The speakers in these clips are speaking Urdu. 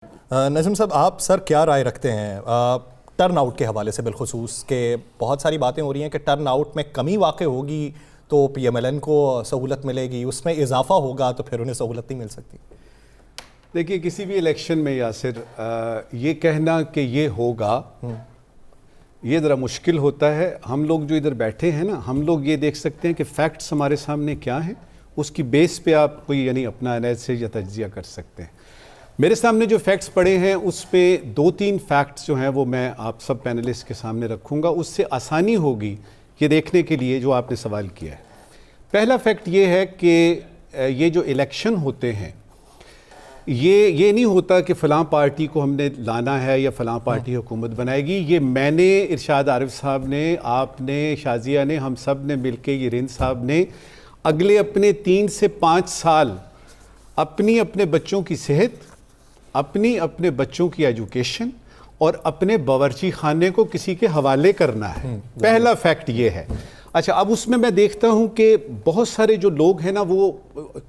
نجم صاحب، آپ سر کیا رائے رکھتے ہیں ٹرن آؤٹ کے حوالے سے بالخصوص کہ بہت ساری باتیں ہو رہی ہیں کہ ٹرن آؤٹ میں کمی واقع ہوگی تو پی ایم ایل این کو سہولت ملے گی، اس میں اضافہ ہوگا تو پھر انہیں سہولت نہیں مل سکتی؟ دیکھیے، کسی بھی الیکشن میں یاسر یہ کہنا کہ یہ ہوگا یہ ذرا مشکل ہوتا ہے. ہم لوگ جو ادھر بیٹھے ہیں نا، ہم لوگ یہ دیکھ سکتے ہیں کہ فیکٹس ہمارے سامنے کیا ہیں، اس کی بیس پہ آپ کوئی یعنی اپنا انالیسس یا تجزیہ کر سکتے ہیں. میرے سامنے جو فیکٹس پڑے ہیں اس پہ 2-3 فیکٹس جو ہیں وہ میں آپ سب پینلسٹ کے سامنے رکھوں گا، اس سے آسانی ہوگی یہ دیکھنے کے لیے جو آپ نے سوال کیا ہے. پہلا فیکٹ یہ ہے کہ یہ جو الیکشن ہوتے ہیں یہ نہیں ہوتا کہ فلاں پارٹی کو ہم نے لانا ہے یا فلاں پارٹی حکومت بنائے گی. یہ میں نے، ارشاد عارف صاحب نے، آپ نے، شازیہ نے، ہم سب نے مل کے، یہ رند صاحب نے اگلے اپنے 3 سے 5 سال اپنے بچوں کی صحت، اپنے بچوں کی ایجوکیشن اور اپنے باورچی خانے کو کسی کے حوالے کرنا ہے. پہلا فیکٹ یہ ہے. اچھا، اب اس میں دیکھتا ہوں کہ بہت سارے جو لوگ ہیں نا، وہ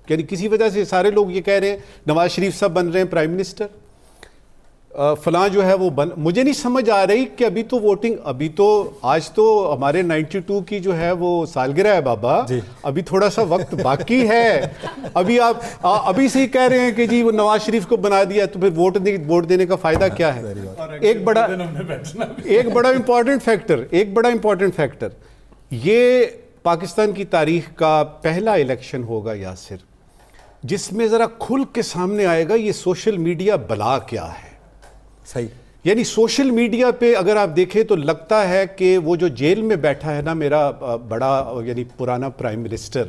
یعنی کسی وجہ سے سارے لوگ یہ کہہ رہے ہیں نواز شریف صاحب بن رہے ہیں پرائم منسٹر، فلاں جو ہے وہ مجھے نہیں سمجھ آ رہی کہ ابھی تو ووٹنگ، ابھی تو آج تو ہمارے 92 کی جو ہے وہ سالگرہ ہے بابا، ابھی تھوڑا سا وقت باقی ہے. ابھی آپ ابھی سے ہی کہہ رہے ہیں کہ جی وہ نواز شریف کو بنا دیا تو پھر ووٹ دینے کا فائدہ کیا ہے؟ ایک بڑا امپورٹنٹ فیکٹر یہ پاکستان کی تاریخ کا پہلا الیکشن ہوگا یاسر، جس میں ذرا کھل کے سامنے آئے گا یہ سوشل میڈیا بلا کیا ہے. صحیح. یعنی سوشل میڈیا پہ اگر آپ دیکھیں تو لگتا ہے کہ وہ جو جیل میں بیٹھا ہے نا میرا بڑا یعنی پرانا پرائم منسٹر،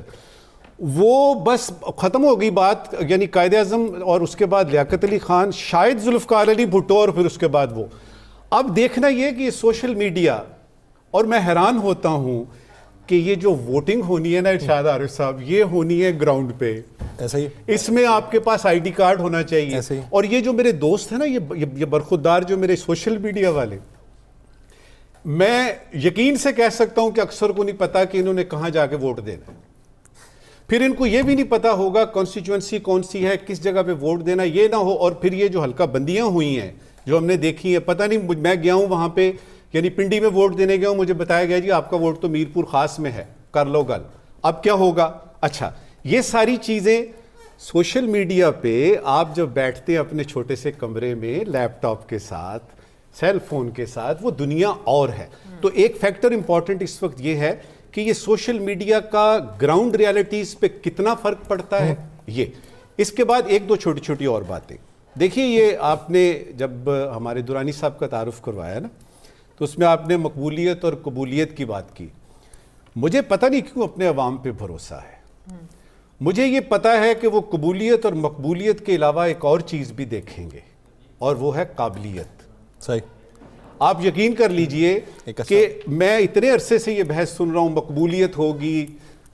وہ بس ختم ہو گئی بات. یعنی قائد اعظم اور اس کے بعد لیاقت علی خان، شاید ذوالفقار علی بھٹو، اور پھر اس کے بعد وہ. اب دیکھنا یہ کہ یہ سوشل میڈیا، اور میں حیران ہوتا ہوں کہ یہ جو ووٹنگ ہونی ہے نا ارشاد عارف صاحب، یہ ہونی ہے گراؤنڈ پہ. ایسا ہی اس میں آپ کے پاس آئی ڈی کارڈ ہونا چاہیے. اور یہ جو میرے دوست ہیں نا، یہ برخودار جو میرے سوشل میڈیا والے، میں یقین سے کہہ سکتا ہوں کہ اکثر کو نہیں پتا کہ انہوں نے کہاں جا کے ووٹ دینا ہے. پھر ان کو یہ بھی نہیں پتا ہوگا کانسٹیچوئنسی کون سی ہے، کس جگہ پہ ووٹ دینا. یہ نہ ہو اور پھر یہ جو حلقہ بندیاں ہوئی ہیں جو ہم نے دیکھی ہیں، پتہ نہیں، میں گیا ہوں وہاں پہ، یعنی پنڈی میں ووٹ دینے گیا ہوں، مجھے بتایا گیا جی آپ کا ووٹ تو میرپور خاص میں ہے، کر لو گل. اب کیا ہوگا؟ اچھا، یہ ساری چیزیں سوشل میڈیا پہ آپ جب بیٹھتے ہیں اپنے چھوٹے سے کمرے میں لیپ ٹاپ کے ساتھ، سیل فون کے ساتھ، وہ دنیا اور ہے. تو ایک فیکٹر امپورٹنٹ اس وقت یہ ہے کہ یہ سوشل میڈیا کا گراؤنڈ ریالٹیز پہ کتنا فرق پڑتا ہے. یہ اس کے بعد 1-2 چھوٹی چھوٹی اور باتیں. دیکھیے، یہ آپ نے جب ہمارے دورانی صاحب کا تعارف کروایا نا، تو اس میں آپ نے مقبولیت اور قبولیت کی بات کی. مجھے پتہ نہیں کیوں اپنے عوام پہ بھروسہ ہے. مجھے یہ پتہ ہے کہ وہ قبولیت اور مقبولیت کے علاوہ ایک اور چیز بھی دیکھیں گے، اور وہ ہے قابلیت. صحیح. آپ یقین کر لیجئے کہ میں اتنے عرصے سے یہ بحث سن رہا ہوں، مقبولیت ہوگی،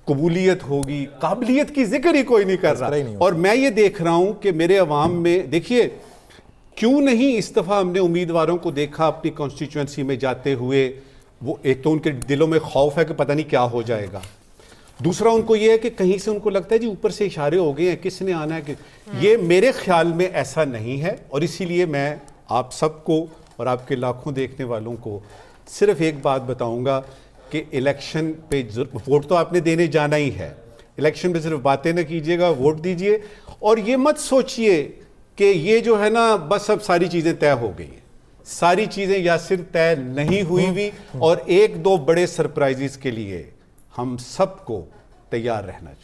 قبولیت ہوگی، قابلیت کی ذکر ہی کوئی نہیں کر رہا. اور میں یہ دیکھ رہا ہوں کہ میرے عوام میں، دیکھیے کیوں نہیں اس دفعہ ہم نے امیدواروں کو دیکھا اپنی کانسٹیچوئنسی میں جاتے ہوئے، وہ ایک تو ان کے دلوں میں خوف ہے کہ پتہ نہیں کیا ہو جائے گا، دوسرا ان کو یہ ہے کہ کہیں سے ان کو لگتا ہے جی اوپر سے اشارے ہو گئے ہیں، کس نے آنا ہے کہ یہ میرے خیال میں ایسا نہیں ہے. اور اسی لیے میں آپ سب کو اور آپ کے لاکھوں دیکھنے والوں کو صرف ایک بات بتاؤں گا کہ الیکشن پہ ووٹ تو آپ نے دینے جانا ہی ہے. الیکشن پہ صرف باتیں نہ کیجیے گا، ووٹ دیجیے. اور یہ مت سوچئے کہ یہ جو ہے نا بس اب ساری چیزیں طے ہو گئی ہیں. ساری چیزیں یاسر طے نہیں ہوئی بھی، اور 1-2 بڑے سرپرائزز کے لیے ہم سب کو تیار رہنا چاہیے.